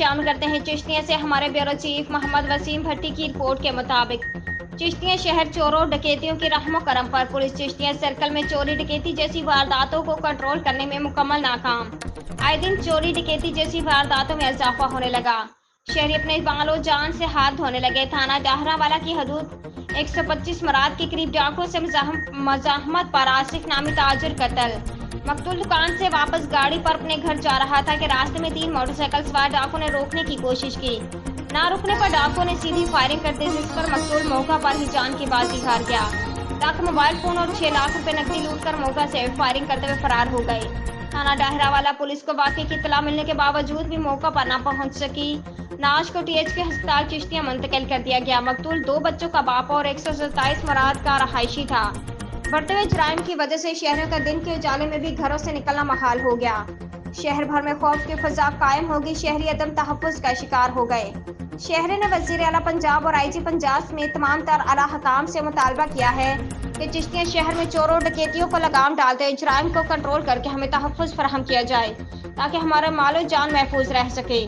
شامل کرتے ہیں چشتیہ سے ہمارے بیورو چیف محمد وسیم بھٹی کی رپورٹ کے مطابق چشتیہ شہر چوروں اور ڈکیتیوں کی رحم و کرم پر پولیس چشتیہ سرکل میں چوری ڈکیتی جیسی وارداتوں کو کنٹرول کرنے میں مکمل ناکام۔ آئے دن چوری ڈکیتی جیسی وارداتوں میں اضافہ ہونے لگا۔ شہری اپنے بال و جان سے ہاتھ دھونے لگے۔ تھانہ ڈاہرہ والا کی حدود 125 مراد کے قریب ڈاکوؤں سے مزاحمت پر آصف نامی تاجر قتل۔ مقتول دکان سے واپس گاڑی پر اپنے گھر جا رہا تھا کہ راستے میں 3 موٹر سائیکل سوار ڈاکو نے روکنے کی کوشش کی۔ نہ رکنے پر ڈاکو نے سیدھی فائرنگ کر دی، جس پر مقتول موقع پر ہی جان کی بازی ہار گیا۔ ڈاکو موبائل فون اور 6 لاکھ روپے نقدی لوٹ کر موقع سے فائرنگ کرتے ہوئے فرار ہو گئے۔ تھانہ ڈاہرہ والا پولیس کو واقعے کی اطلاع ملنے کے باوجود بھی موقع پر نہ پہنچ سکی۔ نعش کو THK ہسپتال چشتیہ منتقل کر دیا گیا۔ مقتول 2 بچوں کا باپ اور 127 مراد کا رہائشی تھا۔ بڑھتے ہوئے جرائم کی وجہ سے شہریوں کا دن کے اجالے میں بھی گھروں سے نکلنا محال ہو گیا۔ شہر بھر میں خوف کی فضا قائم ہوگی۔ شہری عدم تحفظ کا شکار ہو گئے۔ شہری نے وزیر اعلیٰ پنجاب اور IG پنجاب سمیت تمام تر اعلیٰ حکام سے مطالبہ کیا ہے کہ چشتیہ شہر میں چوروں اور ڈکیتیوں کو لگام ڈالتے ہوئے جرائم کو کنٹرول کر کے ہمیں تحفظ فراہم کیا جائے تاکہ ہمارا مال و جان محفوظ رہ سکے۔